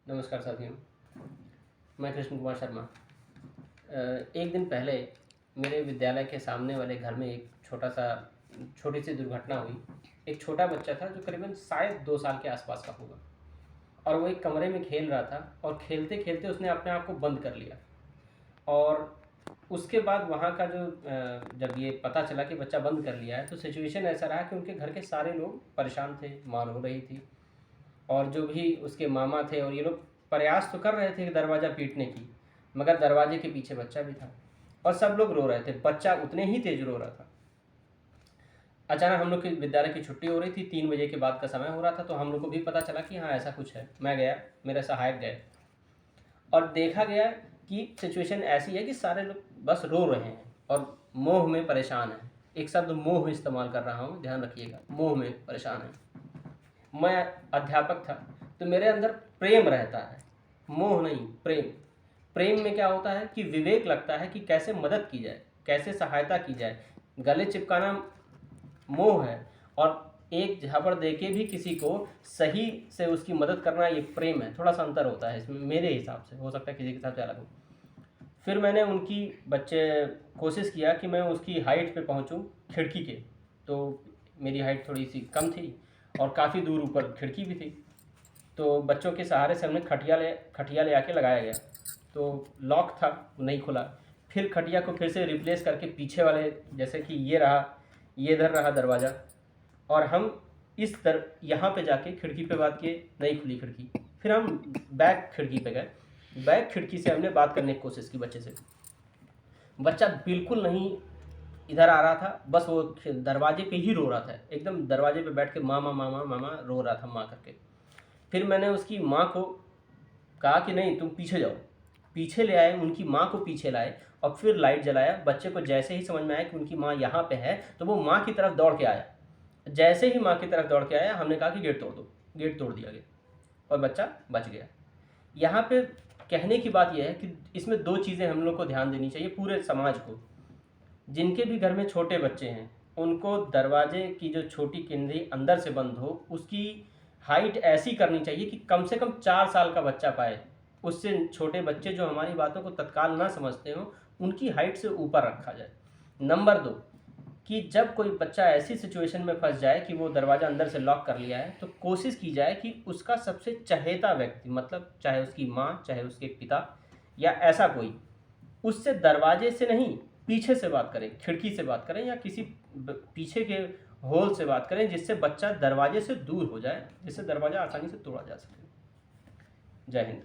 नमस्कार साथियों, मैं कृष्ण कुमार शर्मा। एक दिन पहले मेरे विद्यालय के सामने वाले घर में एक छोटी सी दुर्घटना हुई। एक छोटा बच्चा था जो करीबन शायद 2 साल के आसपास का होगा, और वो एक कमरे में खेल रहा था और खेलते खेलते उसने अपने आप को बंद कर लिया। और उसके बाद वहाँ का जब ये पता चला कि बच्चा बंद कर लिया है, तो सिचुएशन ऐसा रहा कि उनके घर के सारे लोग परेशान थे, मार हो रही थी, और जो भी उसके मामा थे और ये लोग प्रयास तो कर रहे थे कि दरवाज़ा पीटने की, मगर दरवाजे के पीछे बच्चा भी था और सब लोग रो रहे थे। बच्चा उतने ही तेज रो रहा था। अचानक हम लोग की विद्यालय की छुट्टी हो रही थी, 3 बजे के बाद का समय हो रहा था, तो हम लोग को भी पता चला कि हाँ ऐसा कुछ है। मैं गया, मेरे सहायक गए और देखा गया कि सिचुएशन ऐसी है कि सारे लोग बस रो रहे हैं और मोह में परेशान हैं। एक शब्द मोह इस्तेमाल कर रहा हूँ, ध्यान रखिएगा, मोह में परेशान है। मैं अध्यापक था तो मेरे अंदर प्रेम रहता है, मोह नहीं, प्रेम। प्रेम में क्या होता है कि विवेक लगता है कि कैसे मदद की जाए, कैसे सहायता की जाए। गले चिपकाना मोह है, और एक झापड़ दे के भी किसी को सही से उसकी मदद करना ये प्रेम है। थोड़ा सा अंतर होता है इसमें मेरे हिसाब से, हो सकता है किसी के हिसाब से अलग हो। फिर मैंने कोशिश किया कि मैं उसकी हाइट पे पहुंचूं, खिड़की के। तो मेरी हाइट थोड़ी सी कम थी और काफ़ी दूर ऊपर खिड़की भी थी। तो बच्चों के सहारे से हमने खटिया ले आके लगाया गया। तो लॉक था, नहीं खुला। फिर खटिया को फिर से रिप्लेस करके पीछे वाले, जैसे कि ये इधर रहा दरवाज़ा, और हम यहाँ पे जाके खिड़की पे बात किए, नहीं खुली खिड़की। फिर हम बैक खिड़की पे गए, बैक खिड़की से हमने बात करने की कोशिश की बच्चे से। बच्चा बिल्कुल नहीं इधर आ रहा था, बस वो दरवाजे पे ही रो रहा था, एकदम दरवाजे पे बैठ के मामा मामा मामा रो रहा था, माँ करके। फिर मैंने उसकी माँ को कहा कि नहीं तुम पीछे जाओ, पीछे ले आए, उनकी माँ को पीछे लाए और फिर लाइट जलाया। बच्चे को जैसे ही समझ में आया कि उनकी माँ यहाँ पे है, तो वो माँ की तरफ दौड़ के आया। जैसे ही माँ की तरफ दौड़ के आया, हमने कहा कि गेट तोड़ दो। गेट तोड़ दिया गया और बच्चा बच गया। यहाँ पे कहने की बात यह है कि इसमें 2 चीज़ें हम लोग को ध्यान देनी चाहिए, पूरे समाज को। जिनके भी घर में छोटे बच्चे हैं, उनको दरवाजे की जो छोटी किंडी अंदर से बंद हो, उसकी हाइट ऐसी करनी चाहिए कि कम से कम 4 साल का बच्चा पाए। उससे छोटे बच्चे जो हमारी बातों को तत्काल ना समझते हो, उनकी हाइट से ऊपर रखा जाए। नंबर 2, कि जब कोई बच्चा ऐसी सिचुएशन में फंस जाए कि वो दरवाज़ा अंदर से लॉक कर लिया है, तो कोशिश की जाए कि उसका सबसे चहेता व्यक्ति, मतलब चाहे उसकी माँ, चाहे उसके पिता, या ऐसा कोई, उससे दरवाजे से नहीं, पीछे से बात करें, खिड़की से बात करें, या किसी पीछे के होल से बात करें, जिससे बच्चा दरवाजे से दूर हो जाए, जिससे दरवाज़ा आसानी से तोड़ा जा सके। जय हिंद।